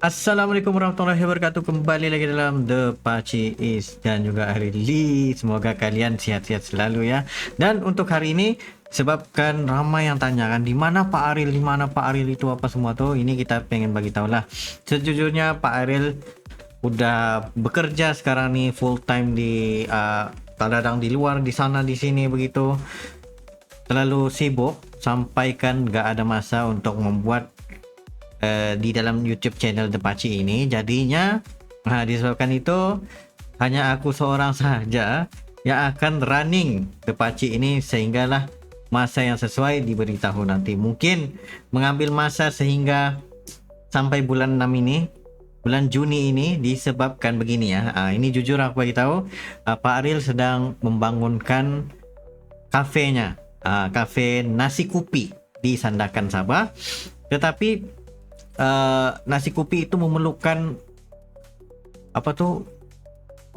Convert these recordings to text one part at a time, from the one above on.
Assalamualaikum warahmatullahi wabarakatuh. Kembali lagi dalam The Paci Is dan juga Arili. Semoga kalian sihat-sihat selalu ya. Dan untuk hari ini, sebabkan ramai yang tanyakan di mana Pak Aril, di mana Pak Aril itu apa semua tuh. Ini kita pengen bagi tahu lah. Sejujurnya Pak Aril udah bekerja sekarang nih full time di kadang di luar, di sana, di sini begitu. Terlalu sibuk sampaikan gak ada masa untuk membuat di dalam YouTube channel The Paci ini. Jadinya disebabkan itu hanya aku seorang saja yang akan running The Paci ini, sehinggalah masa yang sesuai diberitahu nanti. Mungkin mengambil masa sehingga sampai bulan 6 ini, bulan Juni ini, disebabkan begini ya. Ini jujur aku bagi tahu, Pak Aril sedang membangunkan kafenya, kafe nasi kupi di Sandakan Sabah. Tetapi nasi kupi itu memerlukan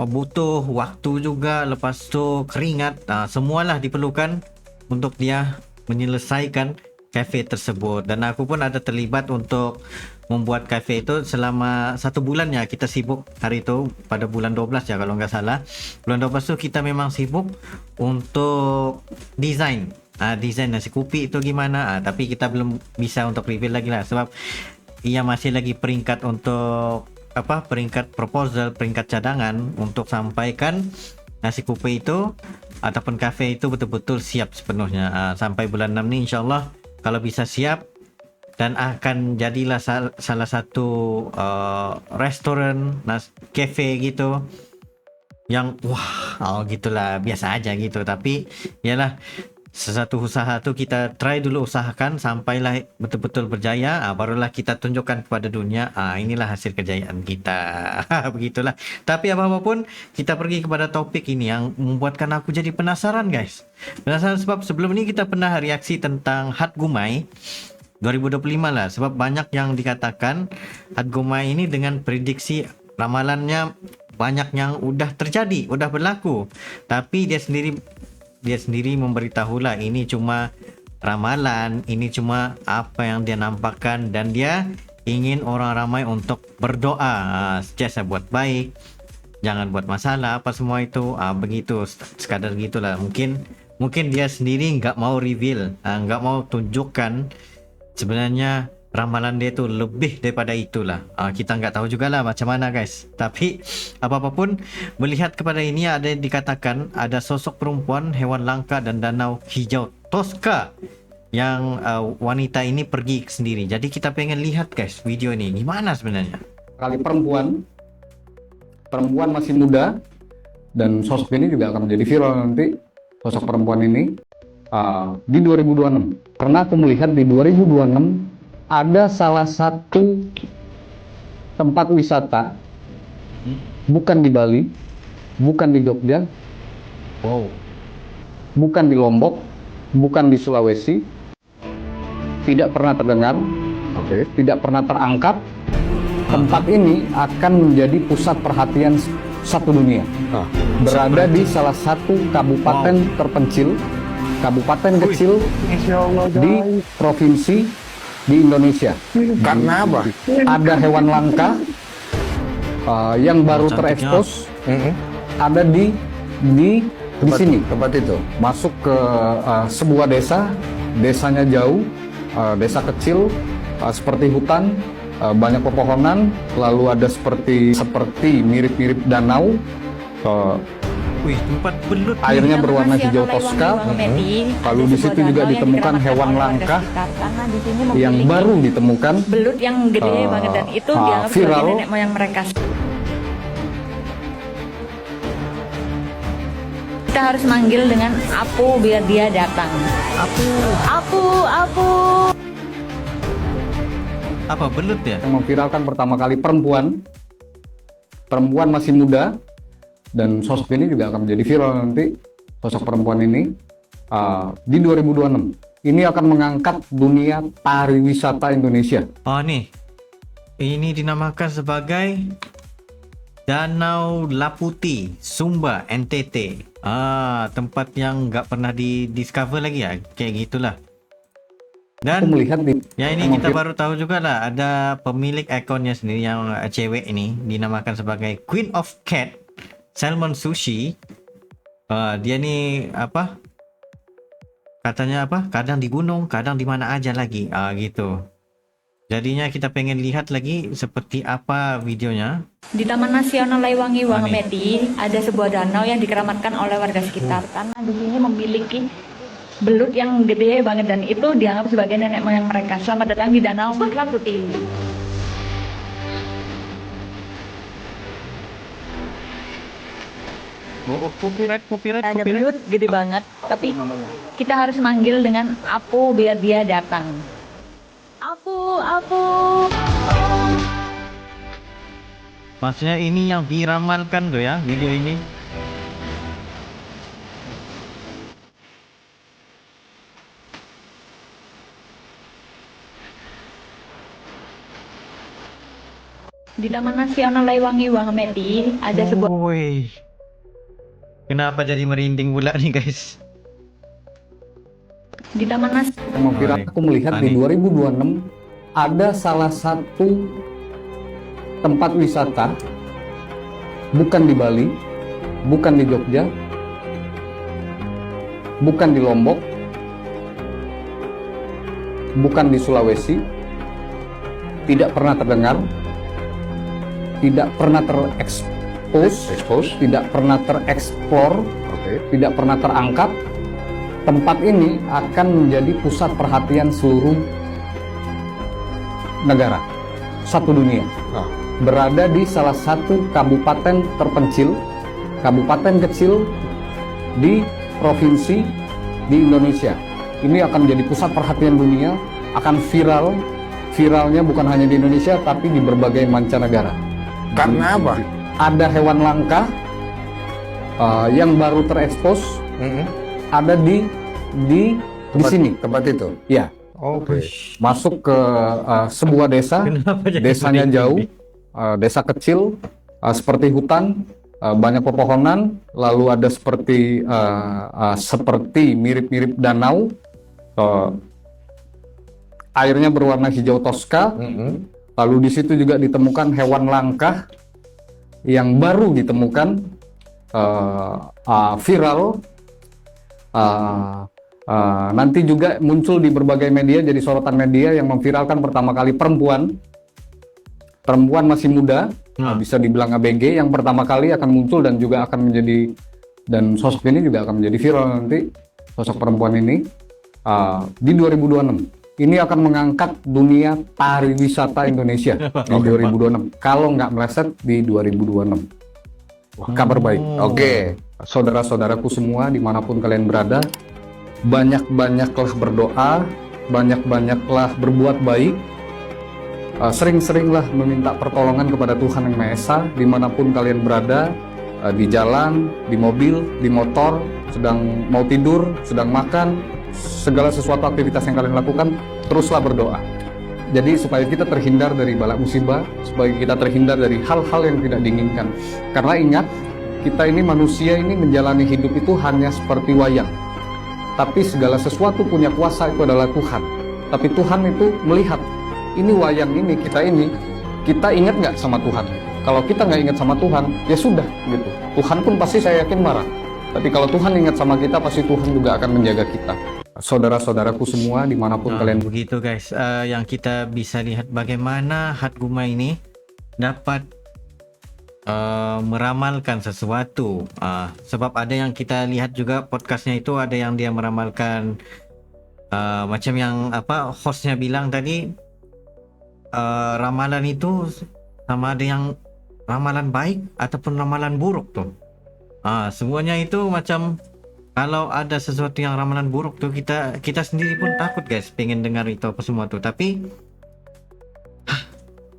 butuh waktu juga, lepas tu keringat, semualah diperlukan untuk dia menyelesaikan kafe tersebut. Dan aku pun ada terlibat untuk membuat kafe itu selama 1 bulan ya. Kita sibuk hari itu pada bulan 12 ya kalau nggak salah. Bulan 12 tu kita memang sibuk untuk desain desain nasi kupi itu gimana, tapi kita belum bisa untuk reveal lagi lah, sebab ia masih lagi peringkat untuk peringkat proposal, peringkat cadangan untuk sampaikan nasi kupi itu ataupun kafe itu betul-betul siap sepenuhnya. Sampai bulan 6 nih insyaallah kalau bisa siap, dan akan jadilah salah satu restoran cafe gitu yang gitulah, biasa aja gitu. Tapi yalah, sesuatu usaha tuh kita try dulu, usahakan sampailah betul-betul berjaya, barulah kita tunjukkan kepada dunia, inilah hasil kejayaan kita. Begitulah. Tapi apapun, kita pergi kepada topik ini yang membuatkan aku jadi penasaran guys. Penasaran sebab sebelum ini kita pernah reaksi tentang Hat Gumai 2025 lah, sebab banyak yang dikatakan Hat Gumai ini dengan prediksi ramalannya banyak yang udah terjadi, udah berlaku, tapi dia sendiri memberitahulah ini cuma ramalan, ini cuma apa yang dia nampakkan, dan dia ingin orang ramai untuk berdoa, sejasa buat baik, jangan buat masalah apa semua itu, begitu, sekadar gitulah. Mungkin dia sendiri nggak mau reveal, nggak mau tunjukkan sebenarnya ramalan dia tuh lebih daripada itulah. Kita nggak tahu juga lah macam mana guys. Tapi apapun, melihat kepada ini ada dikatakan ada sosok perempuan, hewan langka dan danau hijau Tosca yang wanita ini pergi sendiri. Jadi kita pengen lihat guys video ini gimana sebenarnya. Kali perempuan masih muda, dan sosok ini juga akan menjadi viral nanti. Sosok perempuan ini di 2026. Karena aku melihat di 2026 ada salah satu tempat wisata, bukan di Bali, bukan di Jogja, bukan di Lombok, bukan di Sulawesi, tidak pernah terdengar, tidak pernah terangkat. Tempat ini akan menjadi pusat perhatian satu dunia. Berada di salah satu kabupaten terpencil, kabupaten kecil di provinsi di Indonesia. Karena apa? Ada hewan langka yang baru terekspos, ada di sini. Tempat itu Masuk ke sebuah desanya jauh, desa kecil, seperti hutan, banyak pepohonan, lalu ada seperti mirip-mirip danau. Wih, tempat belut Airnya berwarna hijau Tosca. Lalu di situ juga ditemukan hewan langka yang baru ditemukan, belut yang gede banget, dan itu dianggap sebagai viral. nenek moyang mereka. Kita harus manggil dengan Apu biar dia datang. Apu. apa belut ya. Yang memviralkan pertama kali perempuan masih muda, dan sosok ini juga akan menjadi viral nanti. Sosok perempuan ini di 2026 ini akan mengangkat dunia pariwisata Indonesia. Nih, ini dinamakan sebagai Danau Laputi, Sumba, NTT. Tempat yang nggak pernah di discover lagi ya, kayak gitulah. Dan melihat di ya ini kita baru tahu juga lah, ada pemilik akunnya sendiri yang cewek ini dinamakan sebagai Queen of Cat Salmon Sushi. Dia nih apa? Katanya apa? Kadang di gunung, kadang di mana aja lagi. Gitu. Jadinya kita pengen lihat lagi seperti apa videonya. Di Taman Nasional Laiwangi Nih. Wangemedi ada sebuah danau yang dikeramatkan oleh warga sekitar karena di sini memiliki belut yang gede banget dan itu dianggap sebagai nenek moyang mereka. Selamat datang di Danau Merah Putih. Copyright. Ada belut gede banget, tapi kita harus manggil dengan Apu biar dia datang. Apu. Maksudnya ini yang diramalkan tuh ya, video ini. Di Taman Nasional Laiwangi Wangemedi ada sebuah Woi. Kenapa jadi merinding pula nih guys? di Taman Nasional yang memviral. Aku melihat di 2026 ada salah satu tempat wisata, bukan di Bali, bukan di Jogja, bukan di Lombok, bukan di Sulawesi, tidak pernah terdengar, tidak pernah terekspos, tidak pernah tereksplor, tidak pernah terangkat. Tempat ini akan menjadi pusat perhatian seluruh negara, satu dunia. Berada di salah satu kabupaten terpencil, kabupaten kecil di provinsi di Indonesia. Ini akan menjadi pusat perhatian dunia, akan viral. Viralnya bukan hanya di Indonesia, tapi di berbagai mancanegara. Karena apa? Ada hewan langka yang baru terekspos, ada di sini. Tempat itu. Ya, Oke. masuk ke sebuah desa. Kenapa jadi Desanya merinding jauh, nih? desa kecil, seperti hutan, banyak pepohonan, lalu ada seperti mirip-mirip danau, airnya berwarna hijau toska. Lalu di situ juga ditemukan hewan langka yang baru ditemukan, viral. Nanti juga muncul di berbagai media, jadi sorotan media yang memviralkan pertama kali perempuan masih muda, bisa dibilang ABG, yang pertama kali akan muncul dan juga akan menjadi, dan sosok ini juga akan menjadi viral nanti, sosok perempuan ini di 2026. Ini akan mengangkat dunia pariwisata Indonesia di 2026. Kalau nggak meleset di 2026. Kabar baik. Oke. Saudara-saudaraku semua dimanapun kalian berada, banyak-banyaklah berdoa, banyak-banyaklah berbuat baik, sering-seringlah meminta pertolongan kepada Tuhan Yang Maha Esa dimanapun kalian berada, di jalan, di mobil, di motor, sedang mau tidur, sedang makan, segala sesuatu aktivitas yang kalian lakukan, teruslah berdoa. Jadi supaya kita terhindar dari bala musibah, supaya kita terhindar dari hal-hal yang tidak diinginkan. Karena ingat, kita ini manusia ini menjalani hidup itu hanya seperti wayang. Tapi segala sesuatu punya kuasa itu adalah Tuhan. Tapi Tuhan itu melihat, ini wayang ini, kita ingat nggak sama Tuhan? Kalau kita nggak ingat sama Tuhan, ya sudah gitu. Tuhan pun pasti saya yakin marah. Tapi kalau Tuhan ingat sama kita, pasti Tuhan juga akan menjaga kita. Saudara-saudaraku semua dimanapun kalian begitu guys, yang kita bisa lihat bagaimana Hatguma ini dapat meramalkan sesuatu. Sebab ada yang kita lihat juga podcastnya itu, ada yang dia meramalkan macam yang apa hostnya bilang tadi, ramalan itu sama ada yang ramalan baik ataupun ramalan buruk tuh. Semuanya itu macam, kalau ada sesuatu yang ramalan buruk tuh, kita sendiri pun takut guys pengen dengar itu apa semua tuh, tapi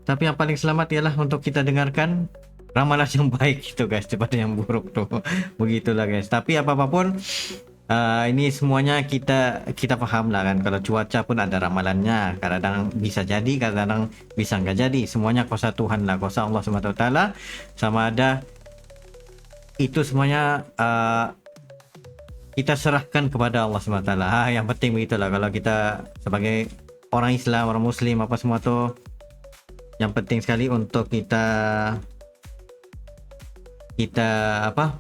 yang paling selamat ialah untuk kita dengarkan ramalan yang baik itu guys daripada yang buruk tuh. Begitulah guys. Tapi apapun ini semuanya kita paham lah kan, kalau cuaca pun ada ramalannya, kadang-kadang bisa jadi, kadang-kadang bisa nggak jadi. Semuanya kuasa Tuhan lah, kuasa Allah SWT. Sama ada itu semuanya kita serahkan kepada Allah SWT. Yang penting begitulah, kalau kita sebagai orang Islam, orang Muslim apa semua tu, yang penting sekali untuk kita apa,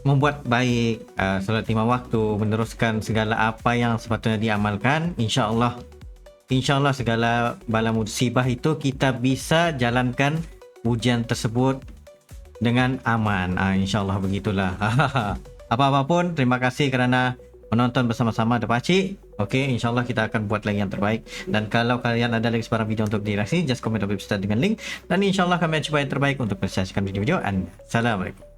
membuat baik, solat 5 waktu, meneruskan segala apa yang sepatutnya diamalkan. InsyaAllah segala bala musibah itu kita bisa jalankan ujian tersebut dengan aman. InsyaAllah begitulah. Apa-apa pun, terima kasih kerana menonton bersama-sama ada Pakcik. Okey, insyaAllah kita akan buat lagi yang terbaik. Dan kalau kalian ada lagi sebarang video untuk direaksi, just komen di website dengan link. Dan insyaAllah kami akan cuba yang terbaik untuk menyaksikan video-video anda. Assalamualaikum.